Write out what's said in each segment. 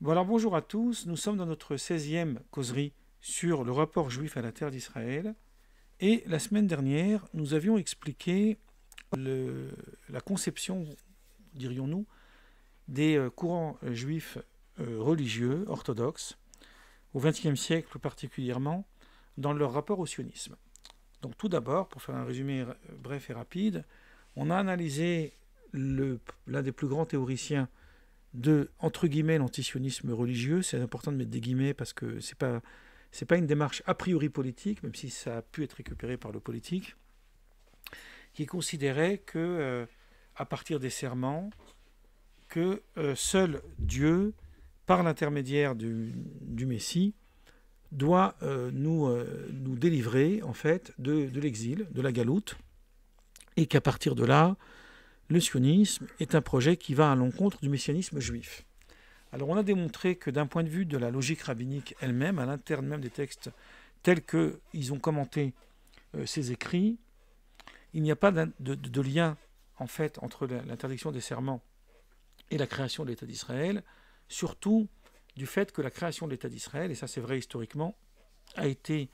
Bon alors bonjour à tous, nous sommes dans notre 16e causerie sur le rapport juif à la terre d'Israël. Et la semaine dernière, nous avions expliqué la conception, dirions-nous, des courants juifs religieux, orthodoxes, au XXe siècle plus particulièrement, dans leur rapport au sionisme. Donc tout d'abord, pour faire un résumé bref et rapide, on a analysé l'un des plus grands théoriciens de, entre guillemets, l'antisionisme religieux. C'est important de mettre des guillemets parce que c'est pas une démarche a priori politique, même si ça a pu être récupéré par le politique, qui considérait que, à partir des serments, que seul Dieu, par l'intermédiaire du Messie, doit nous délivrer en fait de l'exil, de la galoute, et qu'à partir de là, le sionisme est un projet qui va à l'encontre du messianisme juif. Alors on a démontré que d'un point de vue de la logique rabbinique elle-même, à l'interne même des textes tels qu'ils ont commenté ces écrits, il n'y a pas de lien en fait entre l'interdiction des serments et la création de l'État d'Israël, surtout du fait que la création de l'État d'Israël, et ça c'est vrai historiquement, a été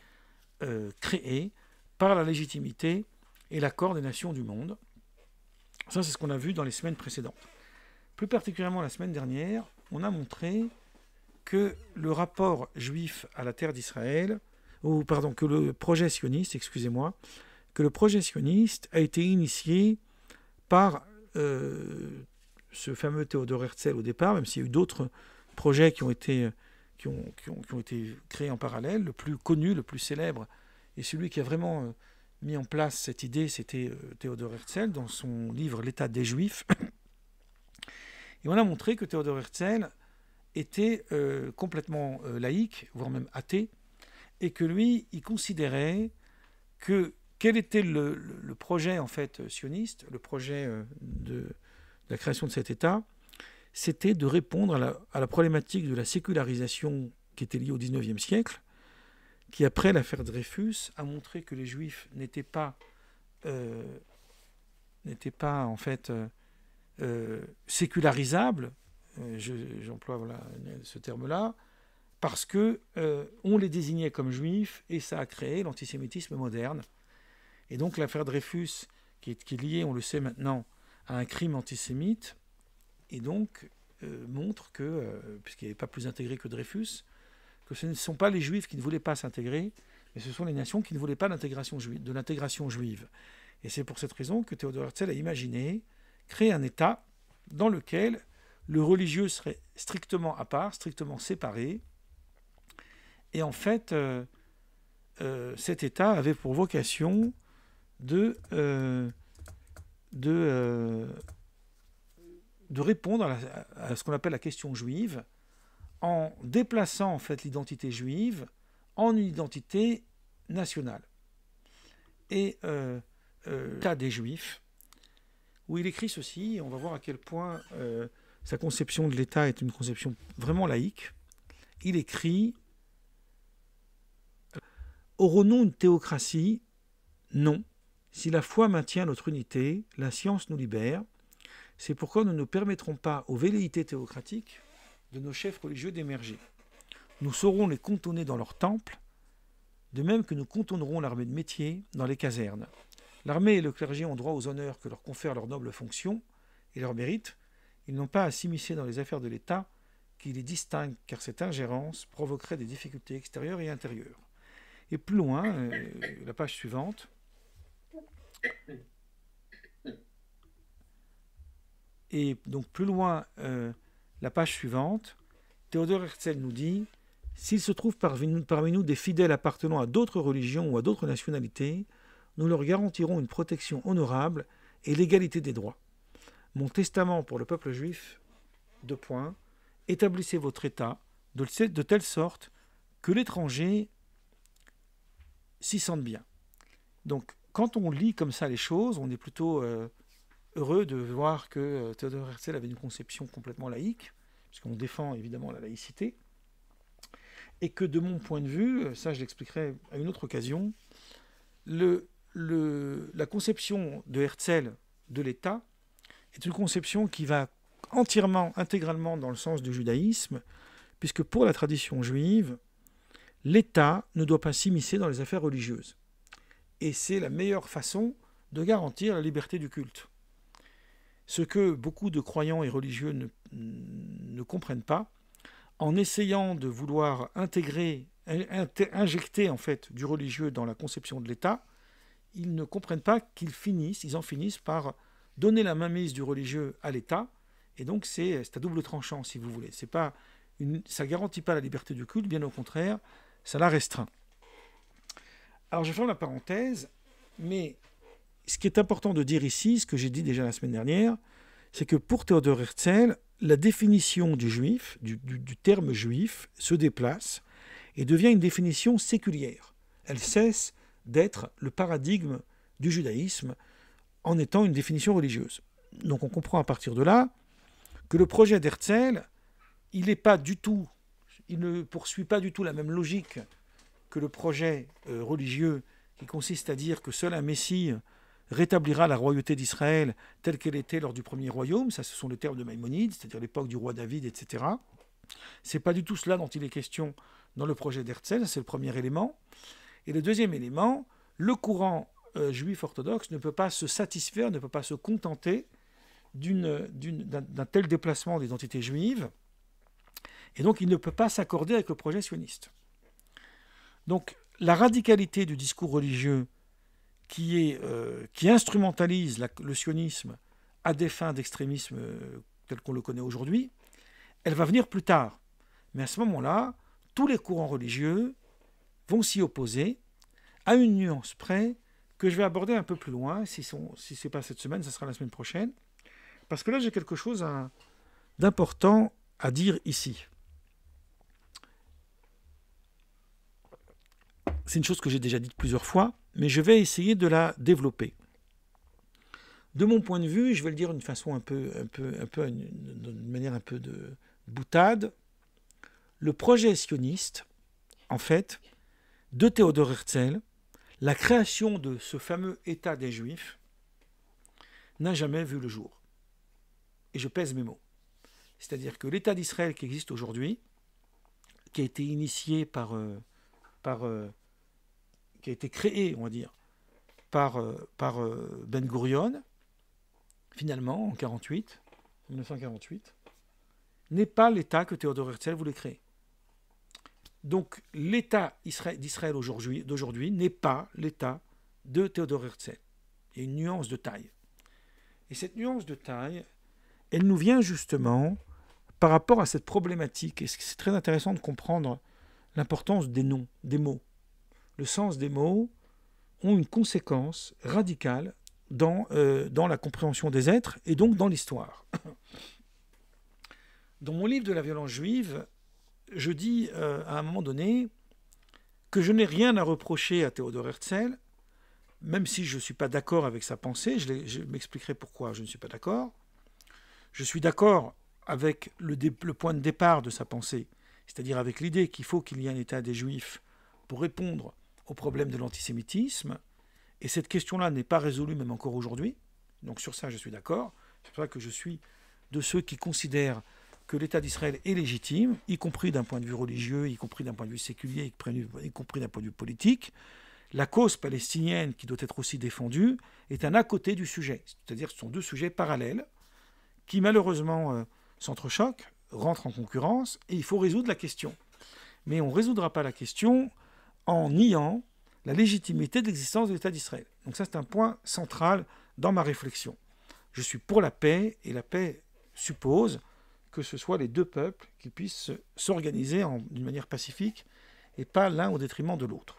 créée par la légitimité et l'accord des nations du monde. Ça, c'est ce qu'on a vu dans les semaines précédentes. Plus particulièrement la semaine dernière, on a montré que le rapport juif à la terre d'Israël, que le projet sioniste, que le projet sioniste a été initié par ce fameux Théodore Herzl au départ, même s'il y a eu d'autres projets qui ont été créés en parallèle. Le plus connu, le plus célèbre, et celui qui a vraiment mis en place cette idée, c'était Théodore Herzl dans son livre L'État des Juifs. Et on a montré que Théodore Herzl était complètement laïque, voire même athée, et que lui, il considérait que quel était le projet en fait sioniste, le projet de la création de cet État, c'était de répondre à la problématique de la sécularisation qui était liée au XIXe siècle, qui, après l'affaire Dreyfus, a montré que les Juifs n'étaient pas en fait sécularisables, j'emploie ce terme-là, parce que on les désignait comme Juifs et ça a créé l'antisémitisme moderne. Et donc l'affaire Dreyfus, qui est liée, on le sait maintenant, à un crime antisémite, et donc montre que, puisqu'il n'est pas plus intégré que Dreyfus, que ce ne sont pas les Juifs qui ne voulaient pas s'intégrer, mais ce sont les nations qui ne voulaient pas de l'intégration juive. Et c'est pour cette raison que Théodore Herzl a imaginé créer un État dans lequel le religieux serait strictement à part, strictement séparé. Et en fait, cet État avait pour vocation de répondre à ce qu'on appelle la question juive, en déplaçant en fait l'identité juive en une identité nationale. Et l'État des Juifs, où il écrit ceci, et on va voir à quel point sa conception de l'État est une conception vraiment laïque. Il écrit « Aurons-nous une théocratie ? Non. Si la foi maintient notre unité, la science nous libère. C'est pourquoi nous ne permettrons pas aux velléités théocratiques de nos chefs religieux d'émerger. Nous saurons les cantonner dans leurs temples, de même que nous cantonnerons l'armée de métier dans les casernes. L'armée et le clergé ont droit aux honneurs que leur confèrent leurs nobles fonctions et leurs mérites. Ils n'ont pas à s'immiscer dans les affaires de l'État qui les distinguent, car cette ingérence provoquerait des difficultés extérieures et intérieures. » Et plus loin, la page suivante, et donc plus loin, la page suivante, Théodore Herzl nous dit « S'il se trouve parmi nous des fidèles appartenant à d'autres religions ou à d'autres nationalités, nous leur garantirons une protection honorable et l'égalité des droits. Mon testament pour le peuple juif, établissez votre État de telle sorte que l'étranger s'y sente bien. » Donc, quand on lit comme ça les choses, on est plutôt heureux de voir que Théodore Herzl avait une conception complètement laïque, puisqu'on défend évidemment la laïcité, et que de mon point de vue, ça je l'expliquerai à une autre occasion, la conception de Herzl de l'État est une conception qui va entièrement, intégralement dans le sens du judaïsme, puisque pour la tradition juive, l'État ne doit pas s'immiscer dans les affaires religieuses. Et c'est la meilleure façon de garantir la liberté du culte. Ce que beaucoup de croyants et religieux ne comprennent pas, en essayant de vouloir injecter en fait du religieux dans la conception de l'État, ils ne comprennent pas ils en finissent par donner la mainmise du religieux à l'État, et donc c'est à double tranchant, si vous voulez. Ça ne garantit pas la liberté du culte, bien au contraire, ça la restreint. Alors je ferme la parenthèse, mais ce qui est important de dire ici, ce que j'ai dit déjà la semaine dernière, c'est que pour Théodore Herzl, la définition du juif, du terme juif, se déplace et devient une définition séculière. Elle cesse d'être le paradigme du judaïsme en étant une définition religieuse. Donc on comprend à partir de là que le projet d'Herzl, il ne poursuit pas du tout la même logique que le projet religieux qui consiste à dire que seul un Messie rétablira la royauté d'Israël telle qu'elle était lors du premier royaume. Ça, ce sont les termes de Maïmonide, c'est-à-dire l'époque du roi David, etc. C'est pas du tout cela dont il est question dans le projet d'Herzl, c'est le premier élément. Et le deuxième élément, le courant juif orthodoxe ne peut pas se satisfaire, ne peut pas se contenter d'un tel déplacement d'identité juive, et donc il ne peut pas s'accorder avec le projet sioniste. Donc la radicalité du discours religieux qui instrumentalise le sionisme à des fins d'extrémisme tel qu'on le connaît aujourd'hui, elle va venir plus tard. Mais à ce moment-là, tous les courants religieux vont s'y opposer à une nuance près que je vais aborder un peu plus loin. Si ce n'est pas cette semaine, ça sera la semaine prochaine. Parce que là, j'ai quelque chose d'important à dire ici. C'est une chose que j'ai déjà dite plusieurs fois, mais je vais essayer de la développer. De mon point de vue, je vais le dire d'une façon d'une manière un peu de boutade, le projet sioniste, en fait, de Théodore Herzl, la création de ce fameux État des Juifs, n'a jamais vu le jour. Et je pèse mes mots. C'est-à-dire que l'État d'Israël qui existe aujourd'hui, qui a été initié qui a été créé, on va dire, par Ben Gurion, finalement, en 1948, n'est pas l'État que Théodore Herzl voulait créer. Donc, l'État d'Israël d'aujourd'hui n'est pas l'État de Théodore Herzl. Il y a une nuance de taille. Et cette nuance de taille, elle nous vient justement par rapport à cette problématique. Et c'est très intéressant de comprendre l'importance des noms, des mots. Le sens des mots ont une conséquence radicale dans la compréhension des êtres et donc dans l'histoire. Dans mon livre de la violence juive, je dis à un moment donné que je n'ai rien à reprocher à Théodore Herzl, même si je ne suis pas d'accord avec sa pensée. Je m'expliquerai pourquoi je ne suis pas d'accord. Je suis d'accord avec le point de départ de sa pensée, c'est-à-dire avec l'idée qu'il faut qu'il y ait un État des Juifs pour répondre au problème de l'antisémitisme, et cette question-là n'est pas résolue même encore aujourd'hui, donc sur ça je suis d'accord. C'est pour ça que je suis de ceux qui considèrent que l'État d'Israël est légitime, y compris d'un point de vue religieux, y compris d'un point de vue séculier, y compris d'un point de vue politique. La cause palestinienne, qui doit être aussi défendue, est un à côté du sujet, c'est-à-dire que ce sont deux sujets parallèles qui malheureusement s'entrechoquent, rentrent en concurrence, et il faut résoudre la question. Mais on ne résoudra pas la question en niant la légitimité d'existence de l'État d'Israël. Donc ça, c'est un point central dans ma réflexion. Je suis pour la paix, et la paix suppose que ce soit les deux peuples qui puissent s'organiser d'une manière pacifique, et pas l'un au détriment de l'autre.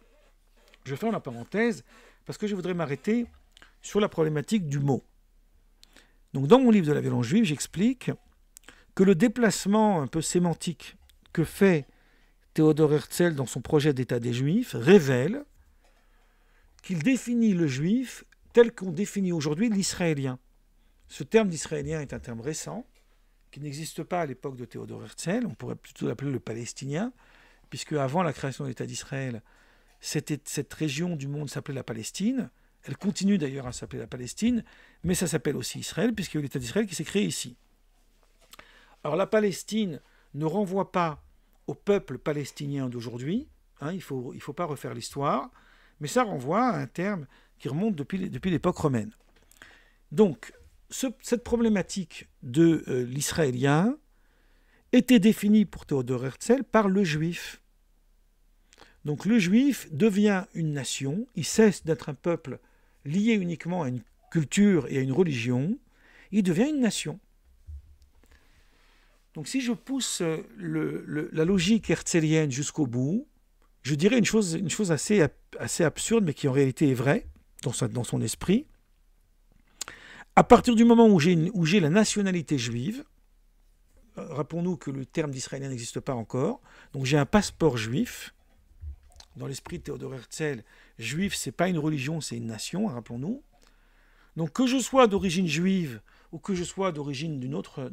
Je ferme la parenthèse, parce que je voudrais m'arrêter sur la problématique du mot. Donc dans mon livre de la violence juive, j'explique que le déplacement un peu sémantique que fait Théodore Herzl dans son projet d'État des Juifs révèle qu'il définit le juif tel qu'on définit aujourd'hui l'israélien. Ce terme d'israélien est un terme récent, qui n'existe pas à l'époque de Théodore Herzl, on pourrait plutôt l'appeler le palestinien, puisque avant la création de l'État d'Israël, cette région du monde s'appelait la Palestine. Elle continue d'ailleurs à s'appeler la Palestine, mais ça s'appelle aussi Israël, puisqu'il y a eu l'État d'Israël qui s'est créé ici. Alors la Palestine ne renvoie pas au peuple palestinien d'aujourd'hui. Hein, il faut pas refaire l'histoire, mais ça renvoie à un terme qui remonte depuis l'époque romaine. Donc, cette problématique de l'israélien était définie pour Théodore Herzl par le juif. Donc le juif devient une nation, il cesse d'être un peuple lié uniquement à une culture et à une religion, il devient une nation. Donc si je pousse la logique herzélienne jusqu'au bout, je dirais une chose assez absurde, mais qui en réalité est vraie dans son esprit. À partir du moment où j'ai la nationalité juive, rappelons-nous que le terme d'israélien n'existe pas encore, donc j'ai un passeport juif. Dans l'esprit de Théodore Herzl, juif, c'est pas une religion, c'est une nation, rappelons-nous. Donc que je sois d'origine juive ou que je sois d'origine d'une autre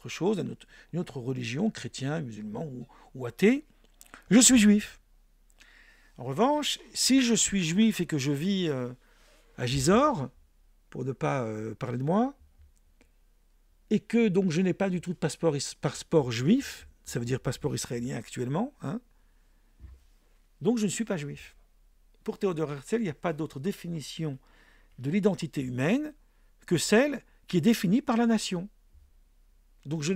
chose, d'une autre religion, chrétien, musulman ou athée, je suis juif. En revanche, si je suis juif et que je vis à Gisors, pour ne pas parler de moi, et que donc je n'ai pas du tout de passeport juif, ça veut dire passeport israélien actuellement, hein, donc je ne suis pas juif. Pour Théodore Herzl, il n'y a pas d'autre définition de l'identité humaine que celle qui est définie par la nation. Donc je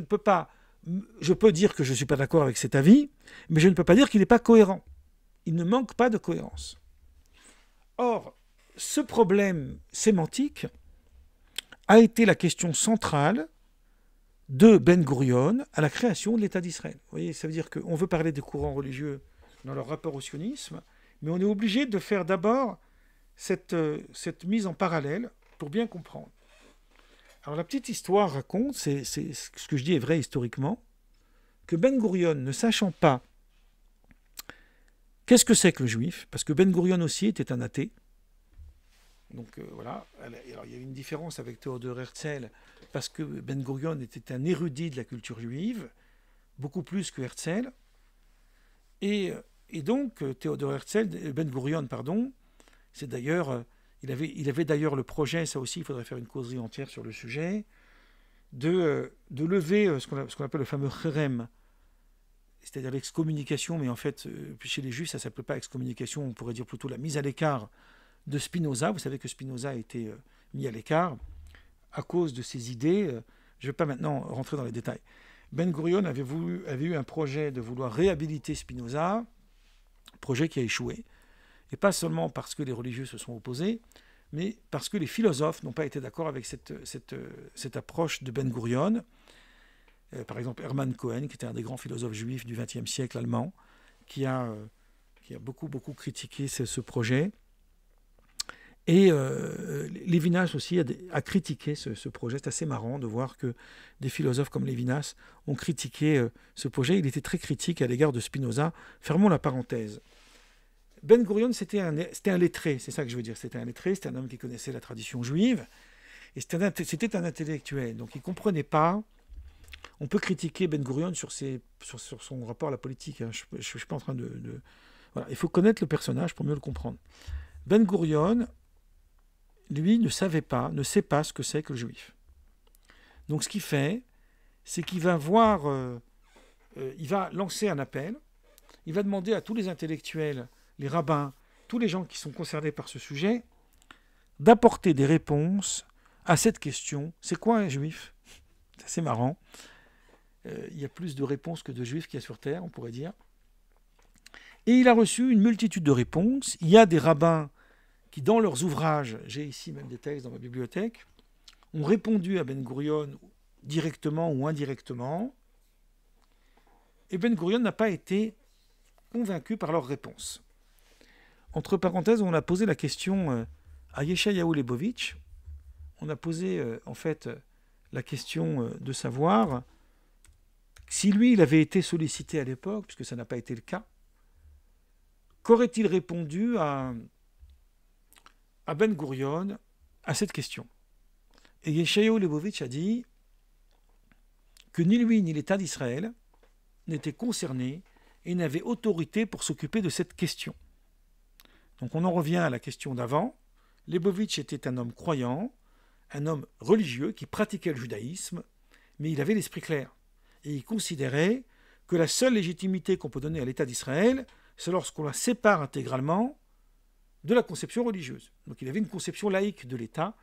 peux dire que je ne suis pas d'accord avec cet avis, mais je ne peux pas dire qu'il n'est pas cohérent. Il ne manque pas de cohérence. Or, ce problème sémantique a été la question centrale de Ben Gurion à la création de l'État d'Israël. Vous voyez, ça veut dire qu'on veut parler des courants religieux dans leur rapport au sionisme, mais on est obligé de faire d'abord cette mise en parallèle pour bien comprendre. Alors la petite histoire raconte, c'est ce que je dis est vrai historiquement, que Ben Gurion, ne sachant pas qu'est-ce que c'est que le juif, parce que Ben Gurion aussi était un athée, donc voilà, alors, il y a une différence avec Théodore Herzl, parce que Ben Gurion était un érudit de la culture juive, beaucoup plus que Herzl, et donc Théodore Herzl, Ben Gurion, pardon, c'est d'ailleurs, il avait d'ailleurs le projet, ça aussi il faudrait faire une causerie entière sur le sujet, de lever ce qu'on appelle le fameux cherem, c'est-à-dire l'excommunication, mais en fait, chez les juifs, ça ne s'appelle pas excommunication, on pourrait dire plutôt la mise à l'écart de Spinoza. Vous savez que Spinoza a été mis à l'écart à cause de ses idées. Je ne vais pas maintenant rentrer dans les détails. Ben Gurion avait eu un projet de vouloir réhabiliter Spinoza, projet qui a échoué. Et pas seulement parce que les religieux se sont opposés, mais parce que les philosophes n'ont pas été d'accord avec cette approche de Ben Gurion. Par exemple, Hermann Cohen, qui était un des grands philosophes juifs du XXe siècle allemand, qui a beaucoup critiqué ce projet. Et Lévinas aussi a critiqué ce projet. C'est assez marrant de voir que des philosophes comme Lévinas ont critiqué ce projet. Il était très critique à l'égard de Spinoza. Fermons la parenthèse. Ben Gurion, c'était un lettré, c'est ça que je veux dire. C'était un lettré, c'était un homme qui connaissait la tradition juive, et c'était un intellectuel. Donc il ne comprenait pas. On peut critiquer Ben Gurion sur son rapport à la politique. Hein. Je ne suis pas en train de... Voilà. Il faut connaître le personnage pour mieux le comprendre. Ben Gurion, lui, ne sait pas ce que c'est que le juif. Donc ce qu'il fait, c'est qu'il va il va lancer un appel, il va demander à tous les intellectuels, les rabbins, tous les gens qui sont concernés par ce sujet, d'apporter des réponses à cette question. C'est quoi un juif? C'est assez marrant. Il y a plus de réponses que de juifs qu'il y a sur Terre, on pourrait dire. Et il a reçu une multitude de réponses. Il y a des rabbins qui, dans leurs ouvrages, j'ai ici même des textes dans ma bibliothèque, ont répondu à Ben Gurion directement ou indirectement. Et Ben Gurion n'a pas été convaincu par leurs réponses. Entre parenthèses, on a posé la question à Yeshayahu Leibovitch. On a posé en fait la question de savoir si lui, il avait été sollicité à l'époque, puisque ça n'a pas été le cas, qu'aurait-il répondu à Ben Gurion à cette question? Et Yeshayahu Leibovitch a dit que ni lui ni l'État d'Israël n'étaient concernés et n'avaient autorité pour s'occuper de cette question. Donc on en revient à la question d'avant. Leibovitch était un homme croyant, un homme religieux qui pratiquait le judaïsme, mais il avait l'esprit clair. Et il considérait que la seule légitimité qu'on peut donner à l'État d'Israël, c'est lorsqu'on la sépare intégralement de la conception religieuse. Donc il avait une conception laïque de l'État,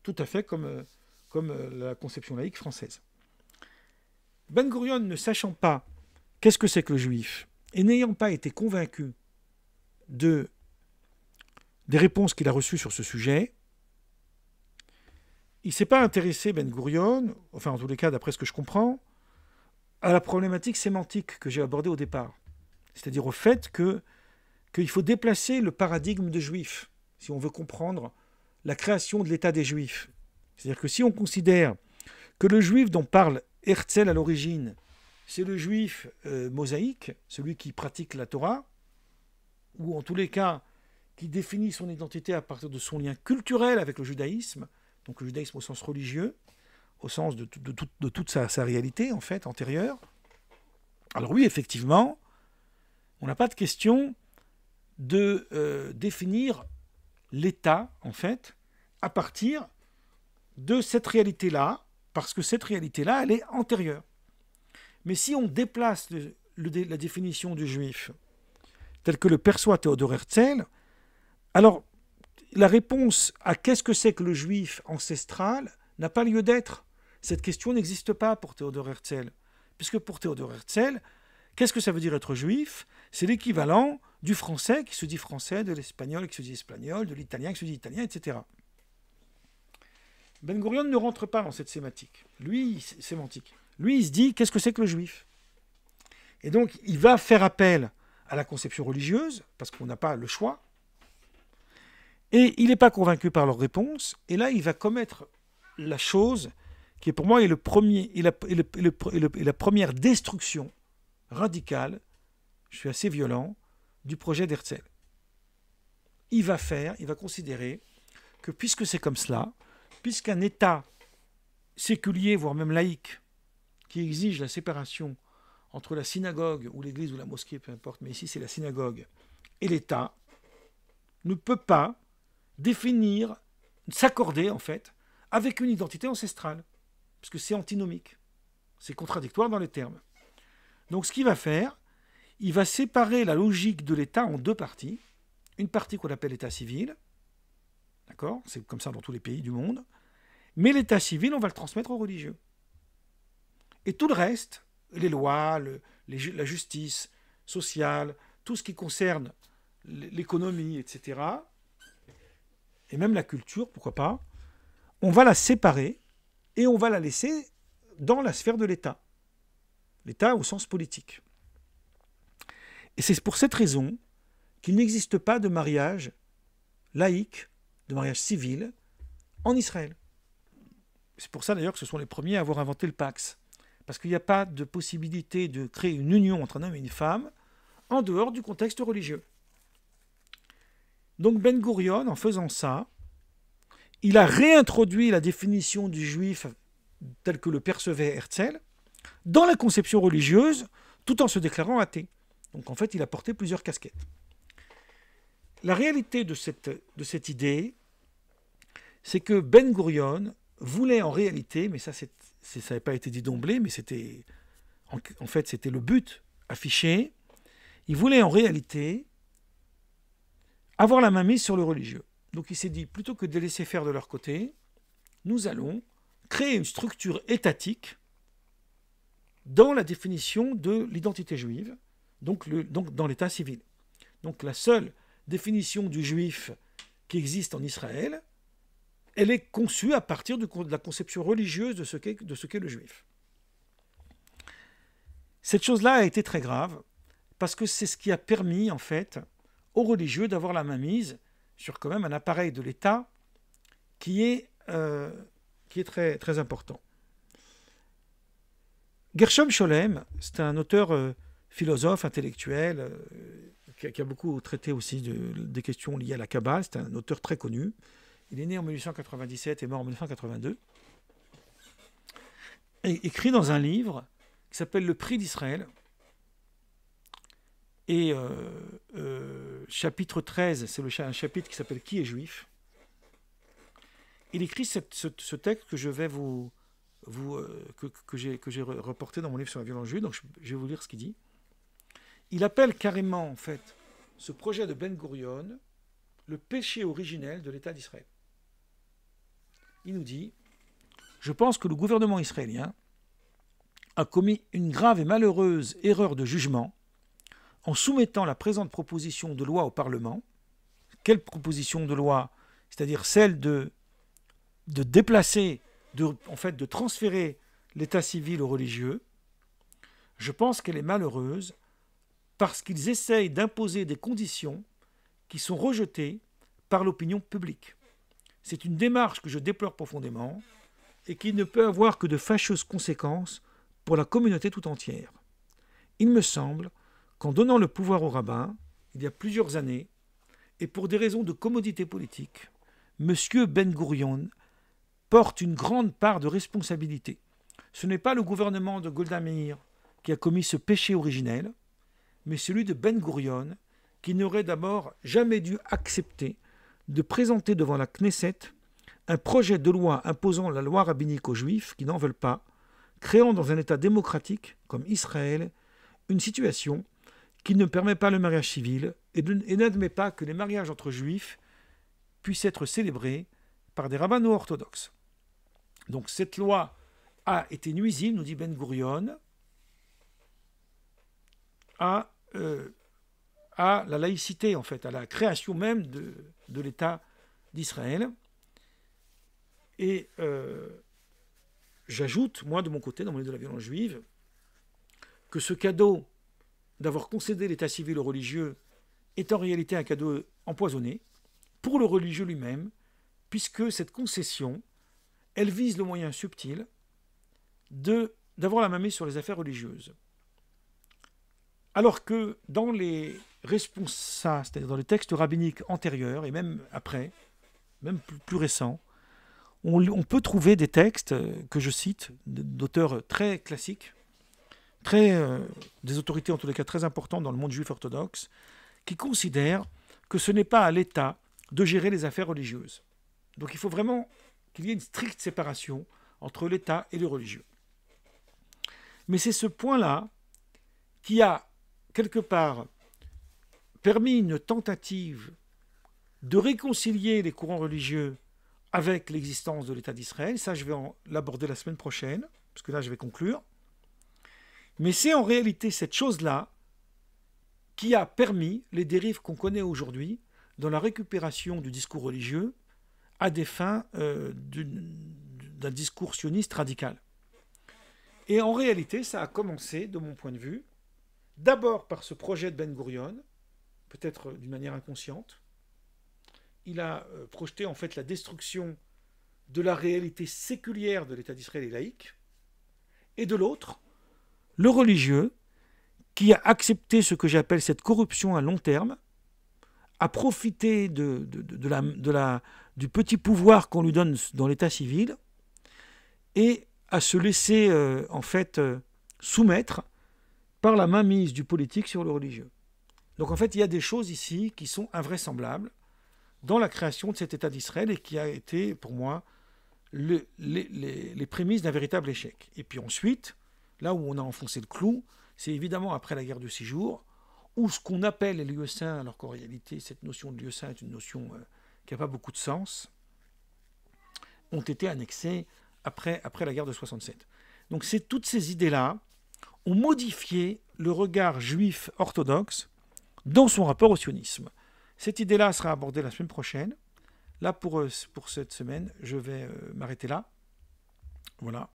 tout à fait comme la conception laïque française. Ben Gurion, ne sachant pas qu'est-ce que c'est que le juif, et n'ayant pas été convaincu des réponses qu'il a reçues sur ce sujet, il ne s'est pas intéressé, Ben Gurion, enfin en tous les cas d'après ce que je comprends, à la problématique sémantique que j'ai abordée au départ. C'est-à-dire au fait qu'il faut déplacer le paradigme de juif, si on veut comprendre la création de l'État des Juifs. C'est-à-dire que si on considère que le juif dont parle Herzl à l'origine, c'est le juif mosaïque, celui qui pratique la Torah, ou en tous les cas qui définit son identité à partir de son lien culturel avec le judaïsme, donc le judaïsme au sens religieux, au sens de toute sa réalité en fait antérieure. Alors oui, effectivement, on n'a pas de question de définir l'État en fait à partir de cette réalité-là, parce que cette réalité-là, elle est antérieure. Mais si on déplace la définition du juif telle que le perçoit Théodore Herzl, alors la réponse à qu'est-ce que c'est que le juif ancestral n'a pas lieu d'être. Cette question n'existe pas pour Théodore Herzl. Puisque pour Théodore Herzl, qu'est-ce que ça veut dire être juif? C'est l'équivalent du français qui se dit français, de l'espagnol qui se dit espagnol, de l'italien qui se dit italien, etc. Ben Gurion ne rentre pas dans cette sémantique. Lui, il se dit qu'est-ce que c'est que le juif? Et donc, il va faire appel à la conception religieuse, parce qu'on n'a pas le choix, et il n'est pas convaincu par leur réponse, et là, il va commettre la chose qui, pour moi, est la première destruction radicale, je suis assez violent, du projet d'Herzl. Il va considérer que puisque c'est comme cela, puisqu'un État séculier, voire même laïque, qui exige la séparation entre la synagogue ou l'église ou la mosquée, peu importe, mais ici c'est la synagogue, et l'État, ne peut pas définir, s'accorder en fait, avec une identité ancestrale, parce que c'est antinomique, c'est contradictoire dans les termes. Donc ce qu'il va faire, il va séparer la logique de l'État en deux parties, une partie qu'on appelle l'État civil, d'accord, c'est comme ça dans tous les pays du monde, mais l'État civil, on va le transmettre aux religieux. Et tout le reste, les lois, la justice sociale, tout ce qui concerne l'économie, etc., et même la culture, pourquoi pas, on va la séparer et on va la laisser dans la sphère de l'État. L'État au sens politique. Et c'est pour cette raison qu'il n'existe pas de mariage laïque, de mariage civil, en Israël. C'est pour ça d'ailleurs que ce sont les premiers à avoir inventé le Pax. Parce qu'il n'y a pas de possibilité de créer une union entre un homme et une femme en dehors du contexte religieux. Donc Ben Gurion, en faisant ça, il a réintroduit la définition du juif telle que le percevait Herzl dans la conception religieuse, tout en se déclarant athée. Donc en fait, il a porté plusieurs casquettes. La réalité de cette idée, c'est que Ben Gurion voulait en réalité, mais ça n'avait pas été dit d'emblée, mais en fait c'était le but affiché, il voulait en réalité avoir la main mise sur le religieux. Donc il s'est dit, plutôt que de les laisser faire de leur côté, nous allons créer une structure étatique dans la définition de l'identité juive, donc dans l'état civil. Donc la seule définition du juif qui existe en Israël, elle est conçue à partir de la conception religieuse de ce qu'est le juif. Cette chose-là a été très grave, parce que c'est ce qui a permis, en fait, aux religieux d'avoir la main mise sur quand même un appareil de l'État qui est très, très important. Gershom Scholem, c'est un auteur philosophe, intellectuel, qui a beaucoup traité aussi des questions liées à la Kabbale. C'est un auteur très connu. Il est né en 1897 et mort en 1982. Et écrit dans un livre qui s'appelle Le Prix d'Israël. Et chapitre 13, c'est un chapitre qui s'appelle Qui est juif? Il écrit ce texte que je vais vous que j'ai reporté dans mon livre sur la violence juive. Donc je vais vous lire ce qu'il dit. Il appelle carrément, en fait, ce projet de Ben Gurion le péché originel de l'État d'Israël. Il nous dit « Je pense que le gouvernement israélien a commis une grave et malheureuse erreur de jugement en soumettant la présente proposition de loi au Parlement. » Quelle proposition de loi? C'est-à-dire celle de déplacer, de transférer l'état civil aux religieux. Je pense qu'elle est malheureuse parce qu'ils essayent d'imposer des conditions qui sont rejetées par l'opinion publique. C'est une démarche que je déplore profondément et qui ne peut avoir que de fâcheuses conséquences pour la communauté tout entière. Il me semble qu'en donnant le pouvoir aux rabbins, il y a plusieurs années, et pour des raisons de commodité politique, M. Ben Gurion porte une grande part de responsabilité. Ce n'est pas le gouvernement de Golda Meir qui a commis ce péché originel, mais celui de Ben Gurion, qui n'aurait d'abord jamais dû accepter de présenter devant la Knesset un projet de loi imposant la loi rabbinique aux Juifs qui n'en veulent pas, créant dans un État démocratique comme Israël une situation qui ne permet pas le mariage civil et n'admet pas que les mariages entre Juifs puissent être célébrés par des rabbins orthodoxes. Donc cette loi a été nuisible, nous dit Ben Gurion, à la laïcité, en fait, à la création même de l'État d'Israël. Et j'ajoute, moi, de mon côté, dans mon livre de la violence juive, que ce cadeau d'avoir concédé l'état civil aux religieux est en réalité un cadeau empoisonné pour le religieux lui-même, puisque cette concession, elle vise le moyen subtil d'avoir la main mise sur les affaires religieuses. Alors que dans les responsa, c'est-à-dire dans les textes rabbiniques antérieurs, et même après, même plus récents, on peut trouver des textes que je cite, d'auteurs très classiques, des autorités en tous les cas très importantes dans le monde juif orthodoxe, qui considèrent que ce n'est pas à l'État de gérer les affaires religieuses. Donc il faut vraiment qu'il y ait une stricte séparation entre l'État et les religieux. Mais c'est ce point-là qui a, quelque part, permis une tentative de réconcilier les courants religieux avec l'existence de l'État d'Israël. Ça, je vais l'aborder la semaine prochaine, parce que là, je vais conclure. Mais c'est en réalité cette chose-là qui a permis les dérives qu'on connaît aujourd'hui dans la récupération du discours religieux à des fins d'un discours sioniste radical. Et en réalité, ça a commencé, de mon point de vue, d'abord par ce projet de Ben Gurion, peut-être d'une manière inconsciente. Il a projeté en fait la destruction de la réalité séculière de l'État d'Israël et laïque, et de l'autre, le religieux, qui a accepté ce que j'appelle cette corruption à long terme, a profité du petit pouvoir qu'on lui donne dans l'état civil et à se laisser soumettre par la mainmise du politique sur le religieux. Donc en fait, il y a des choses ici qui sont invraisemblables dans la création de cet État d'Israël et qui a été, pour moi, les prémices d'un véritable échec. Et puis ensuite, là où on a enfoncé le clou, c'est évidemment après la guerre de 6 jours, où ce qu'on appelle les lieux saints, alors qu'en réalité, cette notion de lieu saint est une notion qui n'a pas beaucoup de sens, ont été annexés après la guerre de 67. Donc toutes ces idées-là ont modifié le regard juif orthodoxe dans son rapport au sionisme. Cette idée-là sera abordée la semaine prochaine. Là, pour cette semaine, je vais m'arrêter là. Voilà.